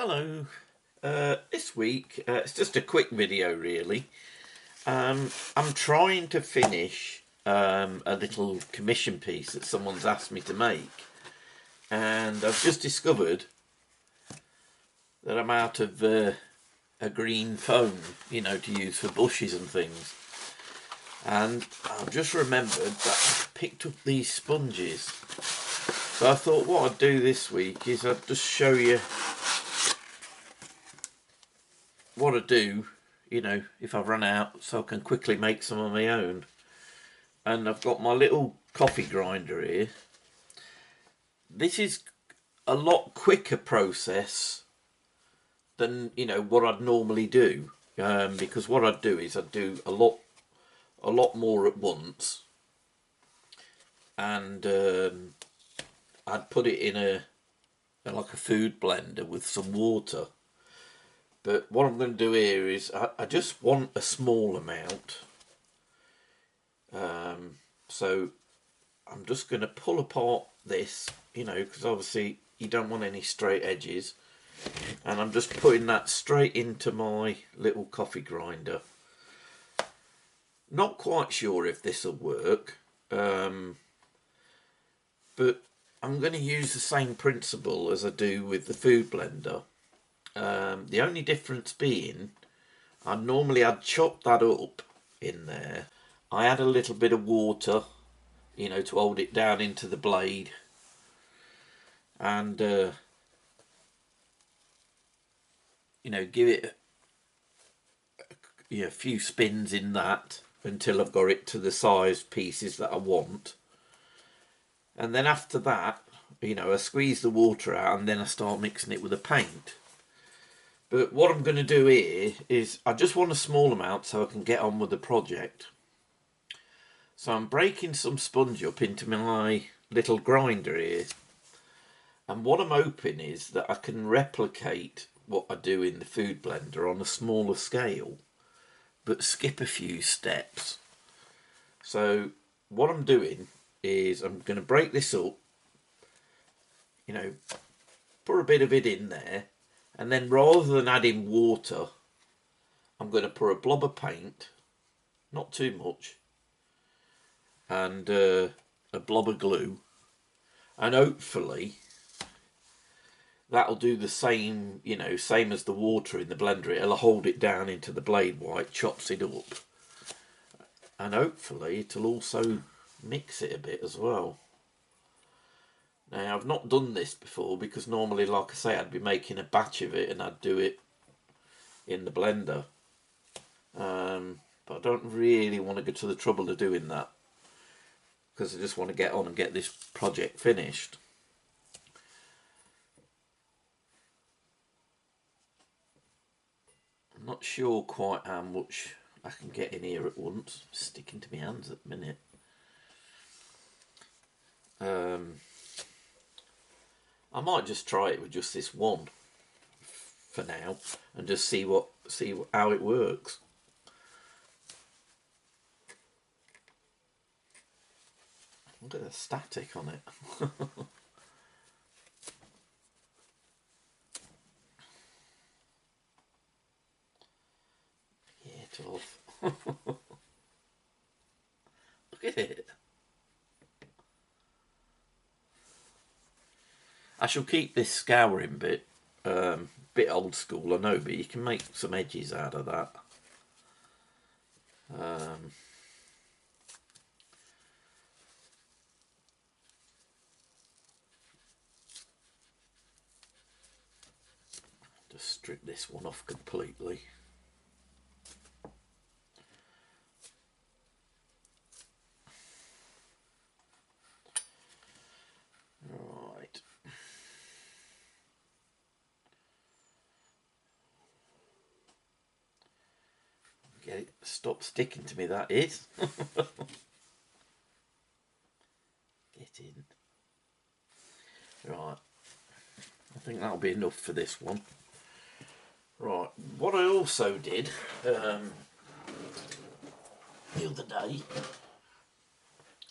Hello. This week, it's just a quick video really. I'm trying to finish a little commission piece that someone's asked me to make, and I've just discovered that I'm out of a green foam, to use for bushes and things. And I've just remembered that I picked up these sponges. So I thought what I'd do this week is I'd just show you what I do, if I run out, so I can quickly make some of my own. And I've got my little coffee grinder here. This is a lot quicker process than what I'd normally do, because what I'd do is I'd do a lot more at once, and I'd put it in like a food blender with some water. But what I'm going to do here is I just want a small amount. So I'm just going to pull apart this, because obviously you don't want any straight edges. And I'm just putting that straight into my little coffee grinder. Not quite sure if this will work. But I'm going to use the same principle as I do with the food blender. The only difference being, I'd chop that up in there. I add a little bit of water, to hold it down into the blade, and give it a few spins in that until I've got it to the size pieces that I want. And then after that, I squeeze the water out and then I start mixing it with the paint. But what I'm going to do here is I just want a small amount so I can get on with the project. So I'm breaking some sponge up into my little grinder here. And what I'm hoping is that I can replicate what I do in the food blender on a smaller scale, but skip a few steps. So what I'm doing is I'm going to break this up, put a bit of it in there. And then rather than adding water, I'm going to pour a blob of paint, not too much, and a blob of glue. And hopefully that'll do the same, same as the water in the blender. It'll hold it down into the blade while it chops it up. And hopefully it'll also mix it a bit as well. Now, I've not done this before because normally, like I say, I'd be making a batch of it and I'd do it in the blender. But I don't really want to go to the trouble of doing that because I just want to get on and get this project finished. I'm not sure quite how much I can get in here at once. It's sticking to my hands at the minute. I might just try it with just this one for now and just see how it works. Look at the static on it. Get off. Look at it. I shall keep this scouring bit, bit old school I know, but you can make some edges out of that. Just strip this one off completely. Right. Get it, stop sticking to me, that is. Get in. Right. I think that'll be enough for this one. Right. What I also did the other day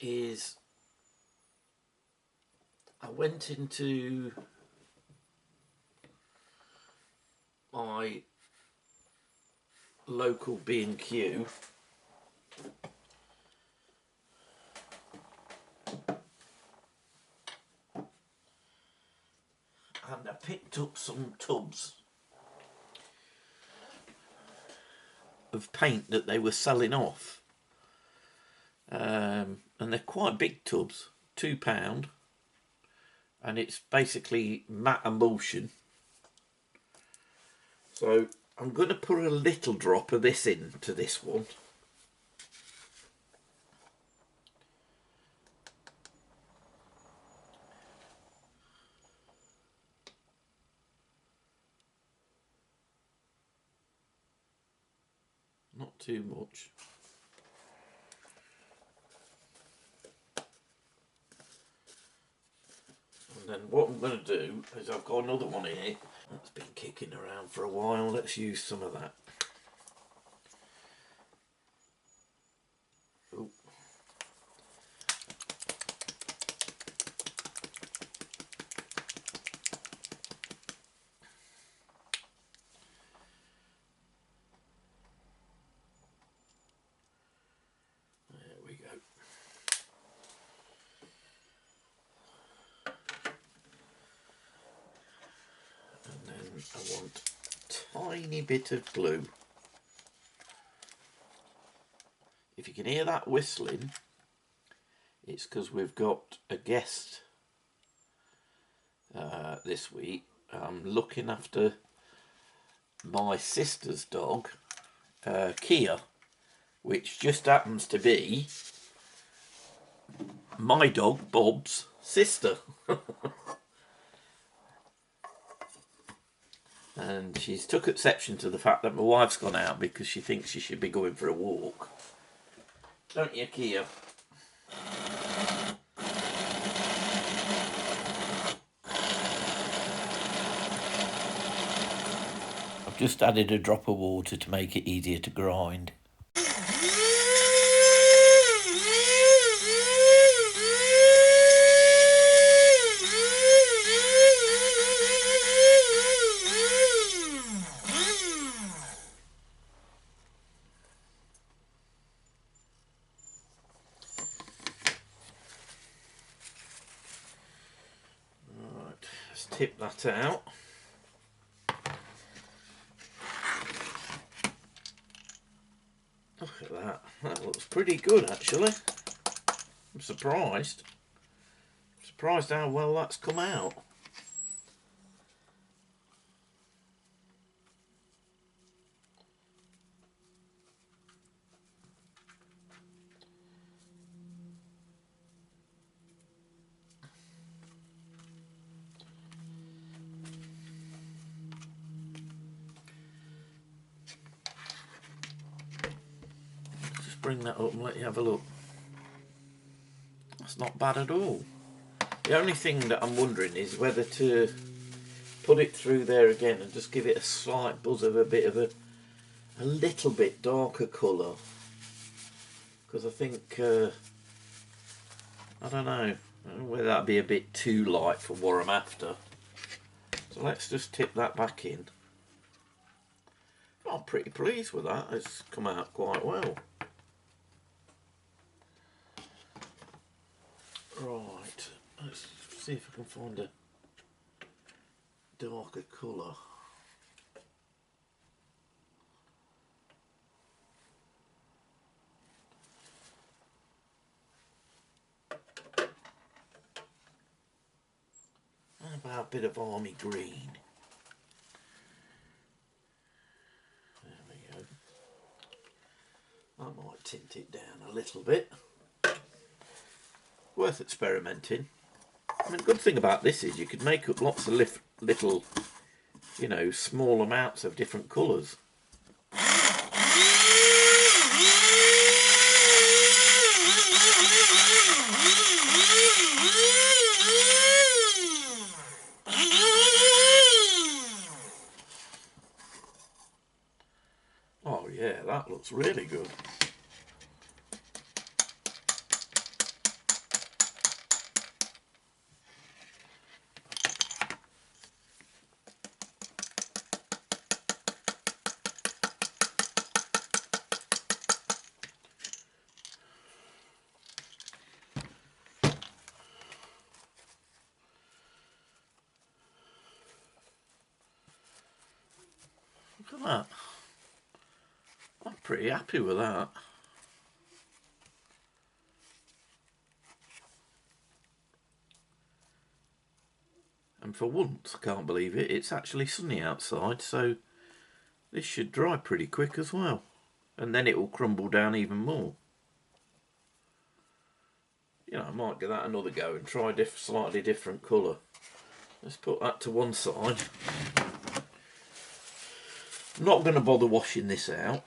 is I went into my local B&Q. And I picked up some tubs of paint that they were selling off. And they're quite big tubs, £2. And it's basically matte emulsion. So I'm going to put a little drop of this into this one. Not too much. And then what I'm going to do is I've got another one here that's been kicking around for a while. Let's use some of that. Ooh. There we go. And then I want a tiny bit of glue. If you can hear that whistling, it's because we've got a guest this week. I'm looking after my sister's dog, Kia, which just happens to be my dog Bob's sister. And she's took exception to the fact that my wife's gone out because she thinks she should be going for a walk. Don't you, Kia? I've just added a drop of water to make it easier to grind. Let's tip that out. Look at that. That looks pretty good, actually. I'm surprised. Surprised how well that's come out. Bring that up and let you have a look. That's not bad at all. The only thing that I'm wondering is whether to put it through there again and just give it a slight buzz of a bit of a little bit darker colour, because I think I don't know whether that'd be a bit too light for what I'm after. So let's just tip that back in. I'm pretty pleased with that. It's come out quite well. Right, let's see if I can find a darker colour. How about a bit of army green? There we go. I might tint it down a little bit. Worth experimenting. I mean, the good thing about this is you could make up lots of little, you know, small amounts of different colours. Oh yeah, that looks really good. Look at that. I'm pretty happy with that. And for once, I can't believe it, it's actually sunny outside, so this should dry pretty quick as well. And then it will crumble down even more. You know, I might give that another go and try a slightly different colour. Let's put that to one side. I'm not going to bother washing this out,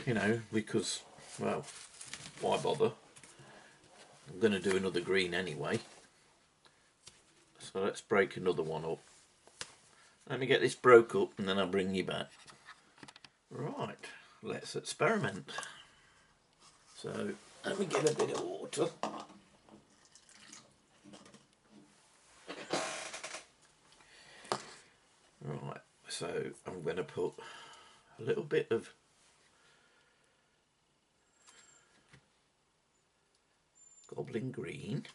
you know, because, well, why bother? I'm going to do another green anyway. So let's break another one up. Let me get this broke up and then I'll bring you back. Right, let's experiment. So let me get a bit of water. Right, so I'm going to put a little bit of goblin green.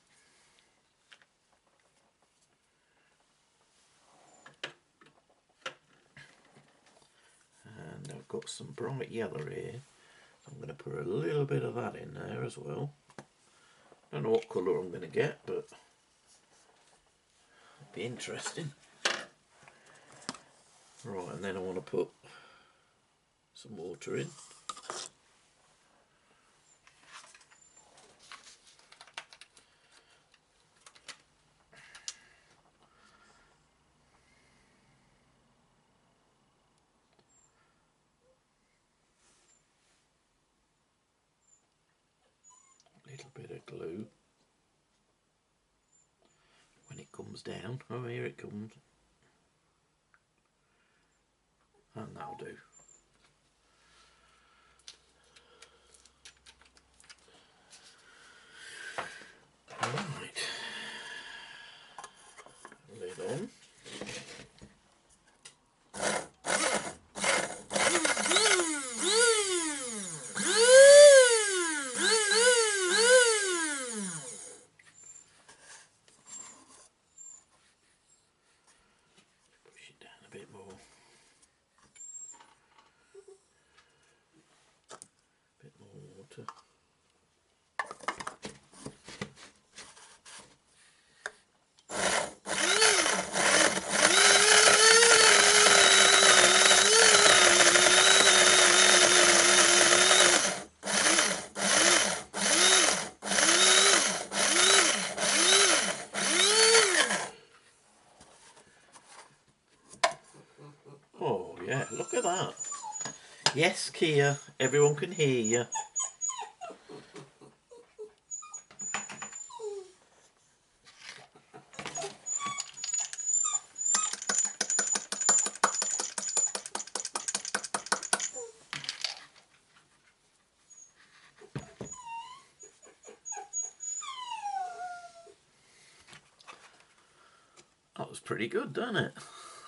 And I've got some bright yellow here. I'm going to put a little bit of that in there as well. Don't know what colour I'm going to get, but it'll be interesting. Right, and then I want to put some water in. A little bit of glue. When it comes down, oh here it comes. And that'll do. Right. Lid on. Push it down a bit more. A bit more water. Oh yeah, look at that. Yes, Kia, everyone can hear you. That was pretty good, doesn't it?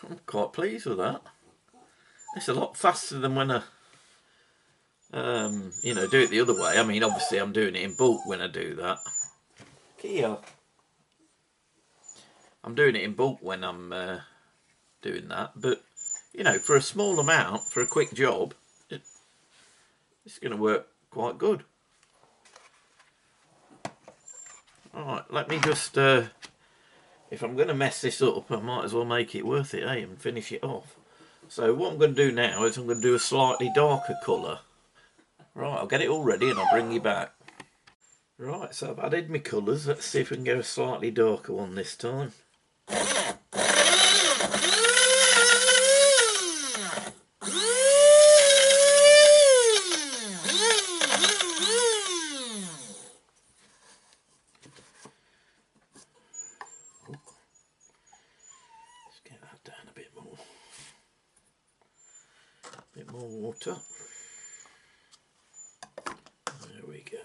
I'm quite pleased with that. It's a lot faster than when I, you know, do it the other way. I mean, obviously I'm doing it in bulk when I do that. Kia. I'm doing it in bulk when I'm doing that, but, you know, for a small amount, for a quick job, it's going to work quite good. Alright, let me just, if I'm going to mess this up, I might as well make it worth it, eh, and finish it off. So what I'm going to do now is I'm going to do a slightly darker colour. Right, I'll get it all ready and I'll bring you back. Right, so I've added my colours. Let's see if we can get a slightly darker one this time. Bit more water. There we go.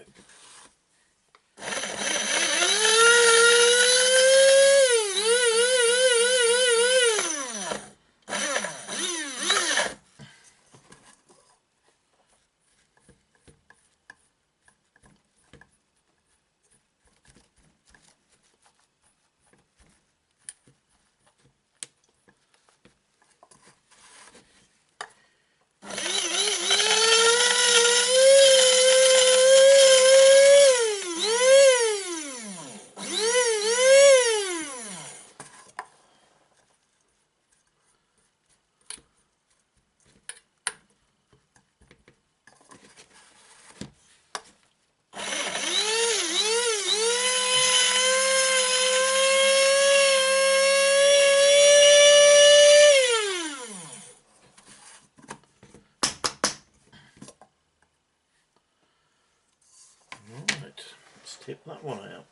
tip that one out.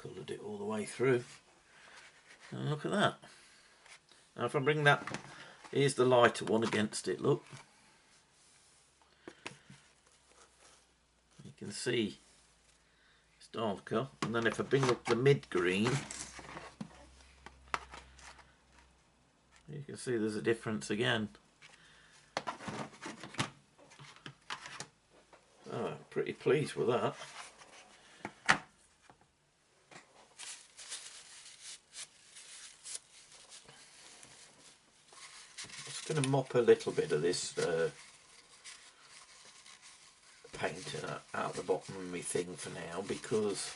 Coloured it all the way through, and look at that. Now if I bring that, here's the lighter one against it, look, you can see it's darker, and then if I bring up the mid green, you can see there's a difference again. Oh, pretty pleased with that. Going to mop a little bit of this paint out the bottom of my thing for now, because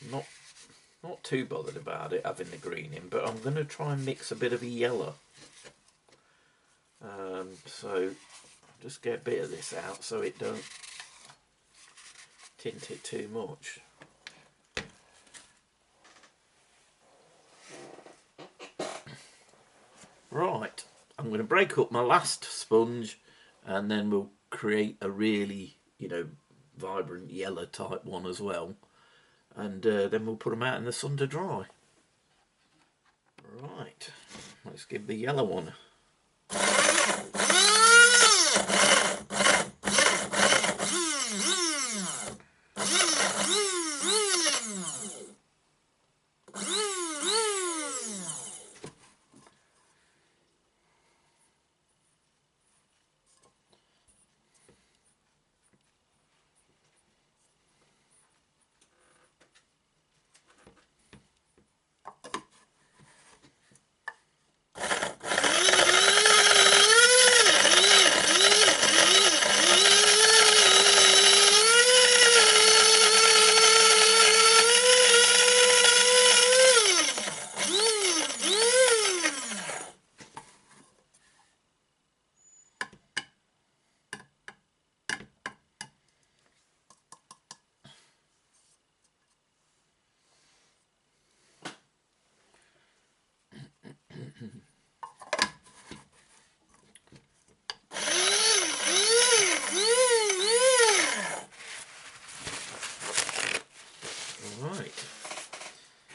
I'm not too bothered about it having the green in, but I'm going to try and mix a bit of a yellow. So just get a bit of this out so it don't tint it too much. Right, I'm going to break up my last sponge, and then we'll create a really, vibrant yellow type one as well, and then we'll put them out in the sun to dry. Right, let's give the yellow one.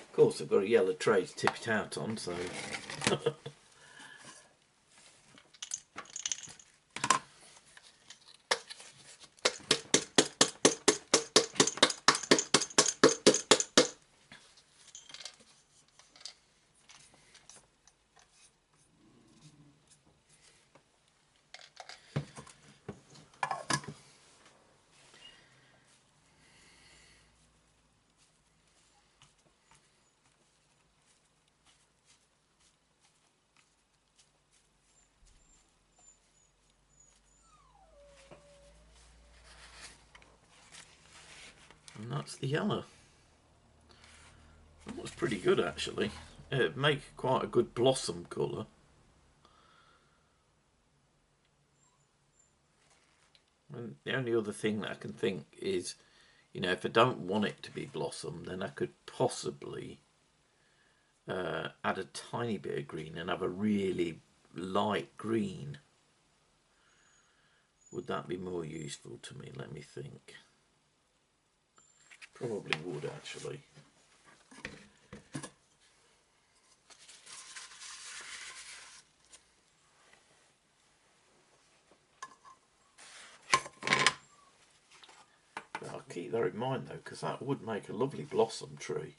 Of course, I've got a yellow tray to tip it out on, so and that's the yellow. That looks pretty good actually. It'd make quite a good blossom colour. And the only other thing that I can think is, if I don't want it to be blossom, then I could possibly add a tiny bit of green and have a really light green. Would that be more useful to me? Let me think. Probably would actually. But I'll keep that in mind though, because that would make a lovely blossom tree.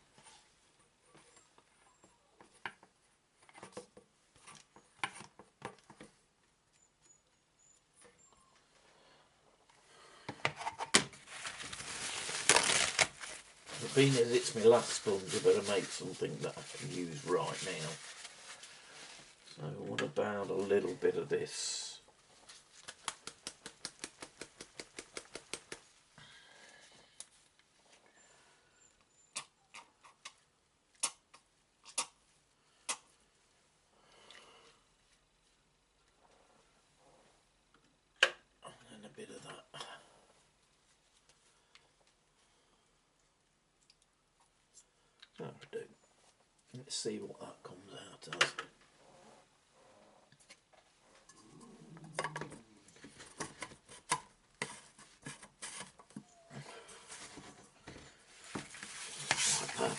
Being as it's my last sponge, I better make something that I can use right now. So what about a little bit of this? That'll do. Let's see what that comes out as. Like that.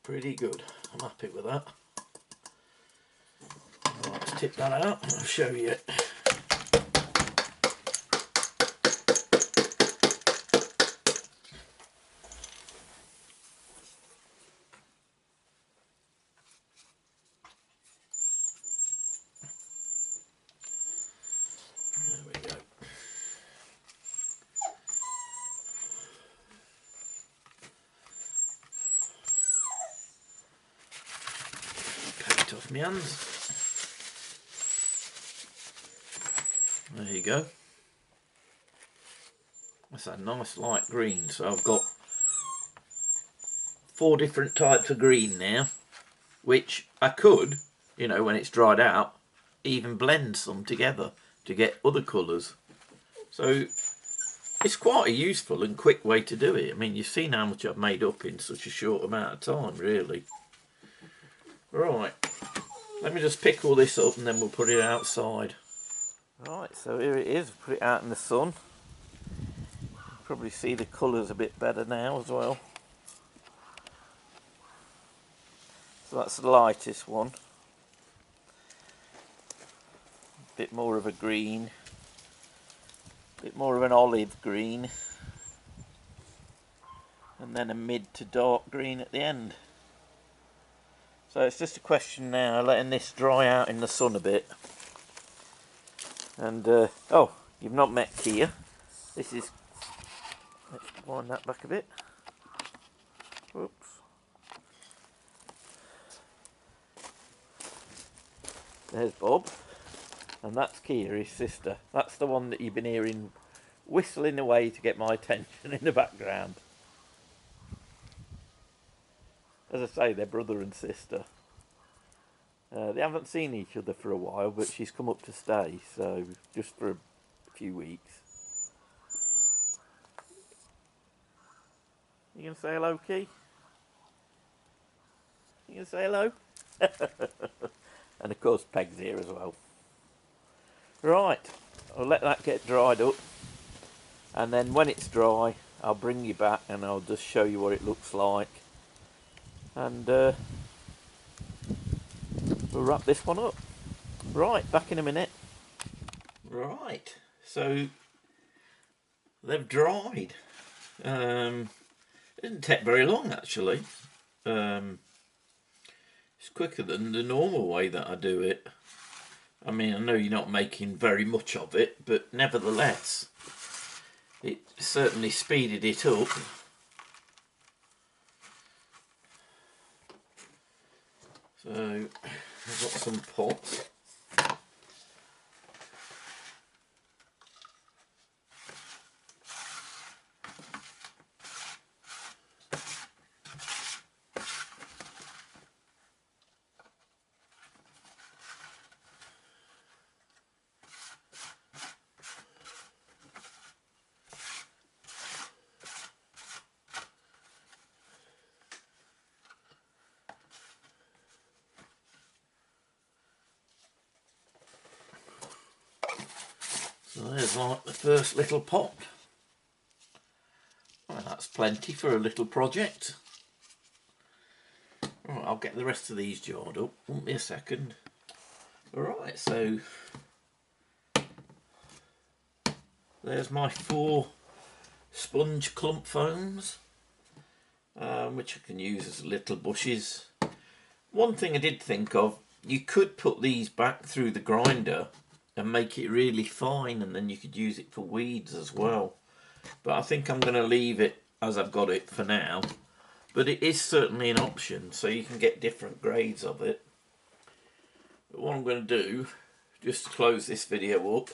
Pretty good. I'm happy with that. Right, let's tip that out and I'll show you it. There we go. Paint off my hands. There you go. That's a nice light green. So I've got 4 different types of green now, which I could, you know, when it's dried out, even blend some together to get other colours. So it's quite a useful and quick way to do it. I mean, you've seen how much I've made up in such a short amount of time, really. Right, let me just pick all this up and then we'll put it outside. Right, so here it is. Put it out in the sun. Probably see the colours a bit better now as well. So that's the lightest one. A bit more of a green. A bit more of an olive green. And then a mid to dark green at the end. So it's just a question now of letting this dry out in the sun a bit. And, oh, you've not met Kia. This is, let's wind that back a bit. Whoops. There's Bob. And that's Kia, his sister. That's the one that you've been hearing whistling away to get my attention in the background. As I say, they're brother and sister. They haven't seen each other for a while, but she's come up to stay, so just for a few weeks. You gonna say hello, Key? You gonna say hello? And of course Peg's here as well. Right, I'll let that get dried up, and then when it's dry I'll bring you back and I'll just show you what it looks like, and we'll wrap this one up. Right, back in a minute. Right, so they've dried. It didn't take very long actually. It's quicker than the normal way that I do it. I mean, I know you're not making very much of it, but nevertheless, it certainly speeded it up. So, I've got some pots. So there's like the first little pot. Well, that's plenty for a little project. Right, I'll get the rest of these jarred up. Won't be a second. Alright, so There's my 4 sponge clump foams, which I can use as little bushes. One thing I did think of, you could put these back through the grinder and make it really fine, and then you could use it for weeds as well. But I think I'm going to leave it as I've got it for now. But it is certainly an option, so you can get different grades of it. But what I'm going to do, just to close this video up,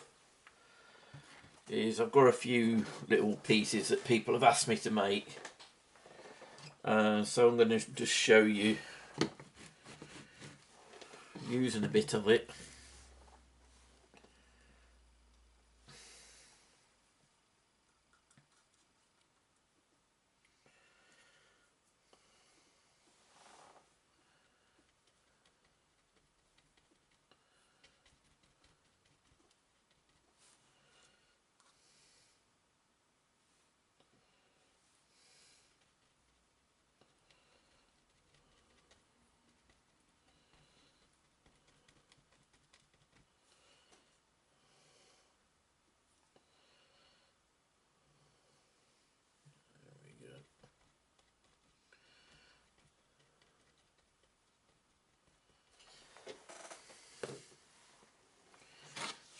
is I've got a few little pieces that people have asked me to make. So I'm going to just show you using a bit of it.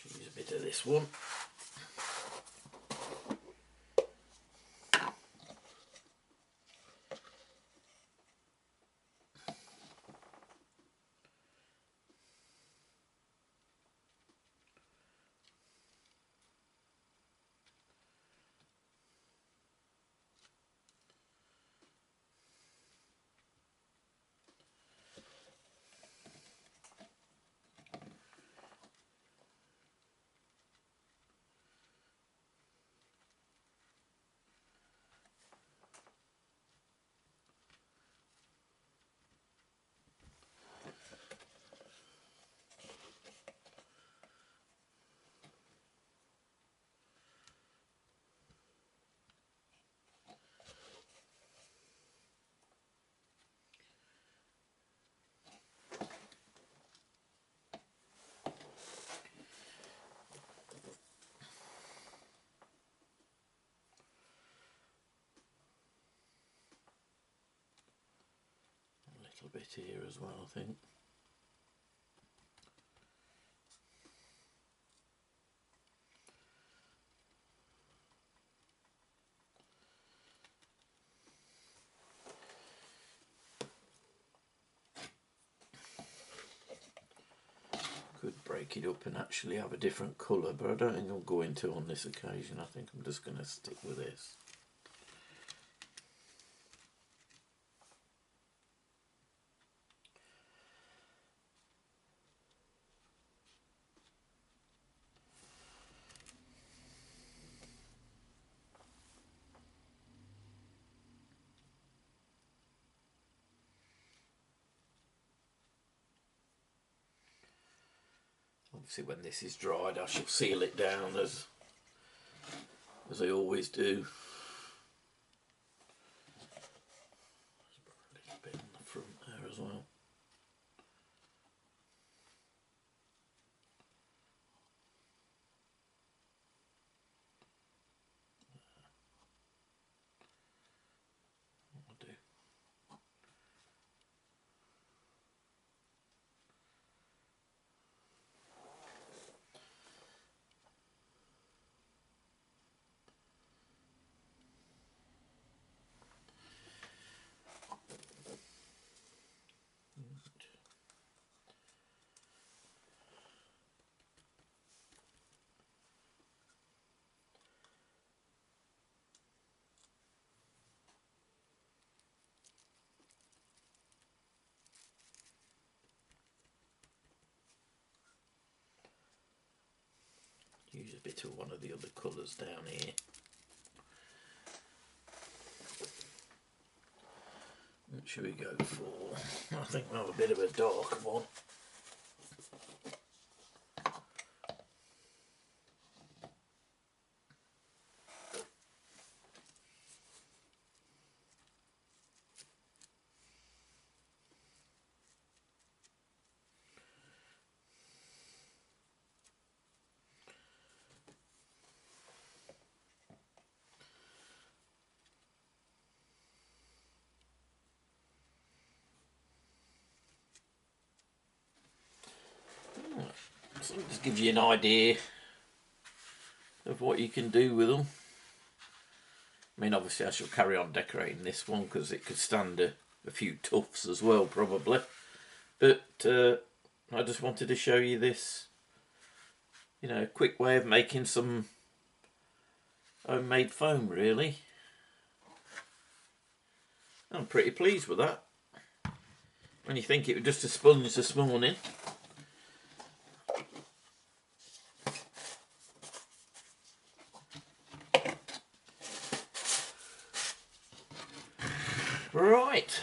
Use a bit of this one. A bit here as well, I think. Could break it up and actually have a different colour, but I don't think I'm going to on this occasion. I think I'm just going to stick with this. Obviously when this is dried I shall seal it down as I always do. A little bit on the front there as well. I'll do. Use a bit of one of the other colours down here. What should we go for? I think we'll have a bit of a dark one. Just gives you an idea of what you can do with them. I mean, obviously I shall carry on decorating this one because it could stand a few tufts as well, probably. But I just wanted to show you this, you know, quick way of making some homemade foam, really. I'm pretty pleased with that. When you think it was just a sponge this morning. Right.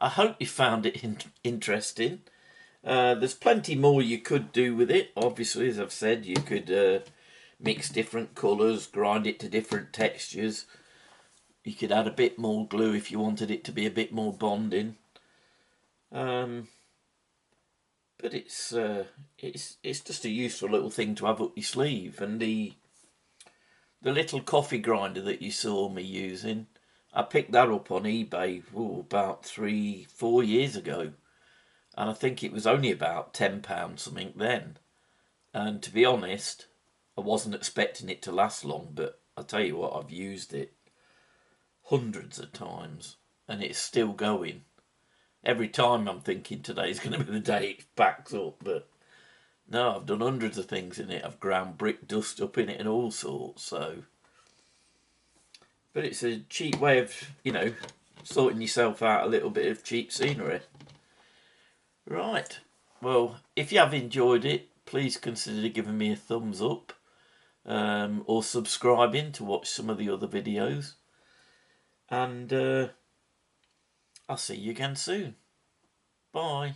I hope you found it interesting. There's plenty more you could do with it. Obviously, as I've said, you could mix different colours, grind it to different textures. You could add a bit more glue if you wanted it to be a bit more bonding. But it's just a useful little thing to have up your sleeve. And the little coffee grinder that you saw me using, I picked that up on eBay about 3-4 years ago, and I think it was only about £10 something then. And to be honest, I wasn't expecting it to last long, but I tell you what, I've used it hundreds of times and it's still going. Every time I'm thinking today's going to be the day it backs up, but no, I've done hundreds of things in it. I've ground brick dust up in it and all sorts, so. But it's a cheap way of, you know, sorting yourself out a little bit of cheap scenery. Right, well, if you have enjoyed it, please consider giving me a thumbs up, or subscribing to watch some of the other videos. And I'll see you again soon. Bye.